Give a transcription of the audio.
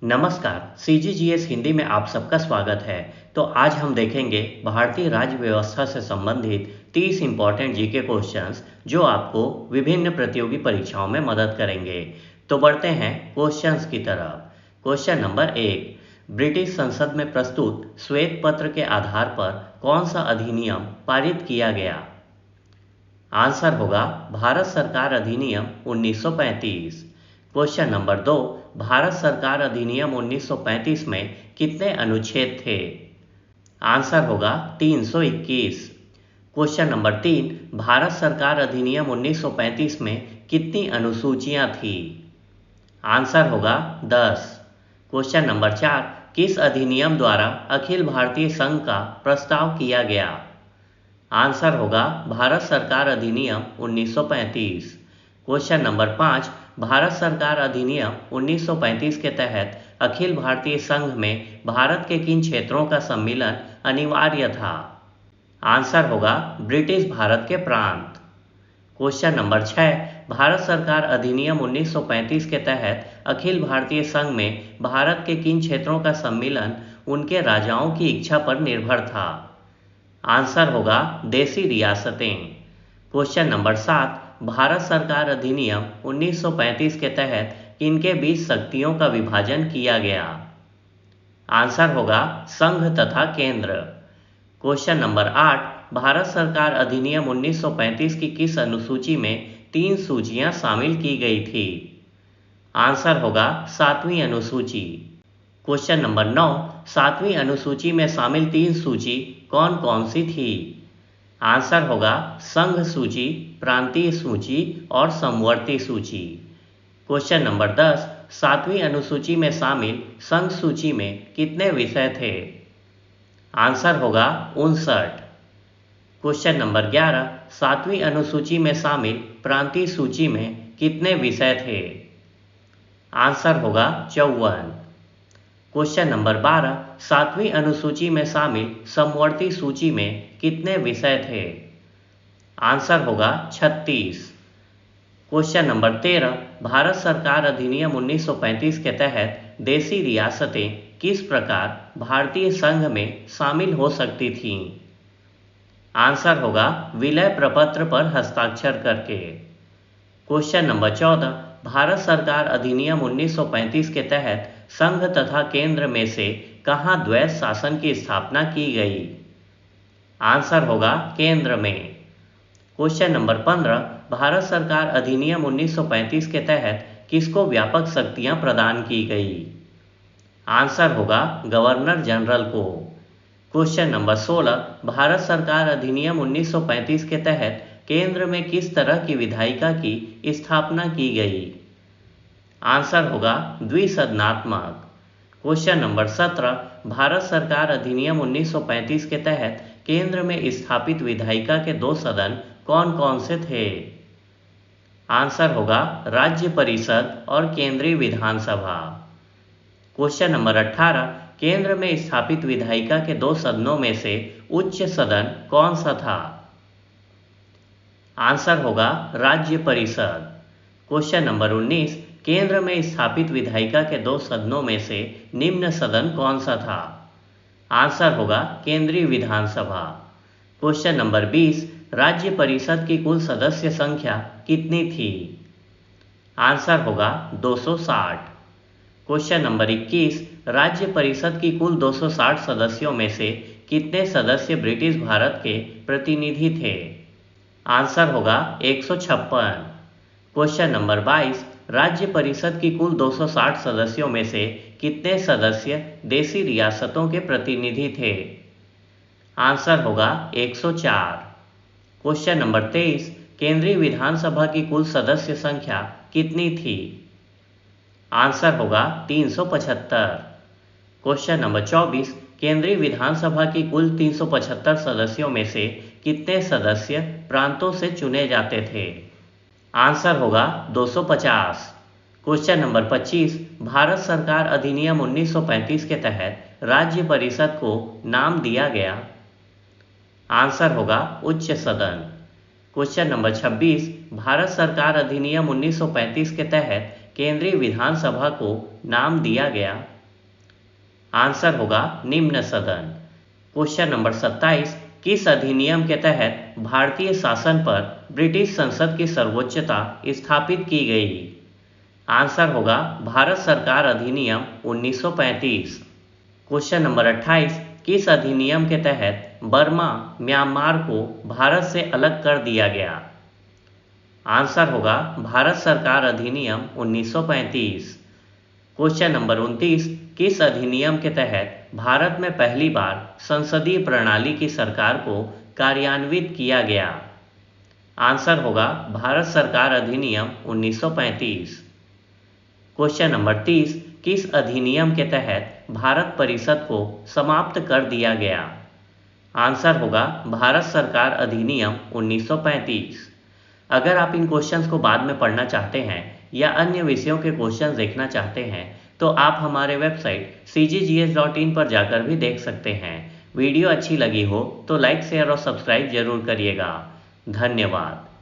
नमस्कार, सीजीजीएस हिंदी में आप सबका स्वागत है। तो आज हम देखेंगे भारतीय राज्य व्यवस्था से संबंधित 30 इंपॉर्टेंट जीके क्वेश्चंस जो आपको विभिन्न प्रतियोगी परीक्षाओं में मदद करेंगे। तो बढ़ते हैं क्वेश्चंस की तरफ। क्वेश्चन नंबर 1, ब्रिटिश संसद में प्रस्तुत श्वेत पत्र के आधार पर कौन सा अधिनियम पारित किया गया? आंसर होगा भारत सरकार अधिनियम 1935। क्वेश्चन नंबर 2, भारत सरकार अधिनियम 1935 में कितने अनुच्छेद थे? आंसर होगा 321। क्वेश्चन नंबर 3, भारत सरकार अधिनियम 1935 में कितनी अनुसूचियां थी? आंसर होगा 10। क्वेश्चन नंबर 4, किस अधिनियम द्वारा अखिल भारतीय संघ का प्रस्ताव किया गया? आंसर होगा भारत सरकार अधिनियम 1935। क्वेश्चन नंबर 5, भारत सरकार अधिनियम 1935 के तहत अखिल भारतीय संघ में भारत के किन क्षेत्रों का सम्मिलन अनिवार्य था? आंसर होगा ब्रिटिश भारत के प्रांत। क्वेश्चन नंबर 6, भारत सरकार अधिनियम 1935 के तहत अखिल भारतीय संघ में भारत के किन क्षेत्रों का सम्मिलन उनके राजाओं की इच्छा पर निर्भर था? आंसर होगा देसी रियासतें। क्वेश्चन नंबर 7, भारत सरकार अधिनियम 1935 के तहत किनके बीच शक्तियों का विभाजन किया गया? आंसर होगा संघ तथा केंद्र। क्वेश्चन नंबर 8, भारत सरकार अधिनियम 1935 की किस अनुसूची में 3 सूचियां शामिल की गई थी? आंसर होगा 7वीं अनुसूची। क्वेश्चन नंबर 9, 7वीं अनुसूची में शामिल 3 सूची कौन कौन सी थी? आंसर होगा संघ सूची, प्रांतीय सूची और समवर्ती सूची। क्वेश्चन नंबर 10, 7वीं अनुसूची में शामिल संघ सूची में कितने विषय थे? आंसर होगा 59। क्वेश्चन नंबर 11, 7वीं अनुसूची में शामिल प्रांतीय सूची में कितने विषय थे? आंसर होगा 54। क्वेश्चन नंबर 12, 7वीं अनुसूची में शामिल समवर्ती सूची में कितने विषय थे? आंसर होगा 36। क्वेश्चन नंबर 13, भारत सरकार अधिनियम 1935 के तहत देसी रियासतें किस प्रकार भारतीय संघ में शामिल हो सकती थीं? आंसर होगा विलय प्रपत्र पर हस्ताक्षर करके। क्वेश्चन नंबर 14, भारत सरकार अधिनियम 1935 के तहत संघ तथा केंद्र में से कहां द्वैत शासन की स्थापना की गई? आंसर होगा केंद्र में। क्वेश्चन नंबर 15, भारत सरकार अधिनियम 1935 के तहत किसको व्यापक शक्तियां प्रदान की गई? आंसर होगा गवर्नर जनरल को। क्वेश्चन नंबर 16, भारत सरकार अधिनियम 1935 के तहत केंद्र में किस तरह की विधायिका की स्थापना की गई? आंसर होगा द्विसदनात्मक। क्वेश्चन नंबर 17, भारत सरकार अधिनियम 1935 के तहत केंद्र में स्थापित विधायिका के 2 सदन कौन कौन से थे? आंसर होगा राज्य परिषद और केंद्रीय विधानसभा। क्वेश्चन नंबर 18, केंद्र में स्थापित विधायिका के 2 सदनों में से उच्च सदन कौन सा था? आंसर होगा राज्य परिषद। क्वेश्चन नंबर 19, केंद्र में स्थापित विधायिका के 2 सदनों में से निम्न सदन कौन सा था? आंसर होगा केंद्रीय विधानसभा। क्वेश्चन नंबर 20, राज्य परिषद की कुल सदस्य संख्या कितनी थी? आंसर होगा 260। क्वेश्चन नंबर 21, राज्य परिषद की कुल 260 सदस्यों में से कितने सदस्य ब्रिटिश भारत के प्रतिनिधि थे? आंसर होगा 156। क्वेश्चन नंबर 22, राज्य परिषद की कुल 260 सदस्यों में से कितने सदस्य देसी रियासतों के प्रतिनिधि थे? आंसर होगा 104। क्वेश्चन नंबर 23, केंद्रीय विधानसभा की कुल सदस्य संख्या कितनी थी? आंसर होगा 375। क्वेश्चन नंबर 24, केंद्रीय विधानसभा की कुल 375 सदस्यों में से कितने सदस्य प्रांतों से चुने जाते थे? आंसर होगा 250। क्वेश्चन नंबर 25, भारत सरकार अधिनियम 1935 के तहत राज्य परिषद को नाम दिया गया? आंसर होगा उच्च सदन। क्वेश्चन नंबर 26, भारत सरकार अधिनियम 1935 के तहत केंद्रीय विधानसभा को नाम दिया गया? आंसर होगा निम्न सदन। क्वेश्चन नंबर 27, किस अधिनियम के तहत भारतीय शासन पर ब्रिटिश संसद की सर्वोच्चता स्थापित की गई? आंसर होगा भारत सरकार अधिनियम 1935। क्वेश्चन नंबर 28, किस अधिनियम के तहत बर्मा म्यांमार को भारत से अलग कर दिया गया? आंसर होगा भारत सरकार अधिनियम 1935। क्वेश्चन नंबर 29, किस अधिनियम के तहत भारत में पहली बार संसदीय प्रणाली की सरकार को कार्यान्वित किया गया? आंसर होगा भारत सरकार अधिनियम 1935। क्वेश्चन नंबर 30, किस अधिनियम के तहत भारत परिषद को समाप्त कर दिया गया? आंसर होगा भारत सरकार अधिनियम 1935। अगर आप इन क्वेश्चंस को बाद में पढ़ना चाहते हैं या अन्य विषयों के क्वेश्चंस देखना चाहते हैं तो आप हमारे वेबसाइट cggs.in पर जाकर भी देख सकते हैं। वीडियो अच्छी लगी हो तो लाइक शेयर और सब्सक्राइब जरूर करिएगा। धन्यवाद।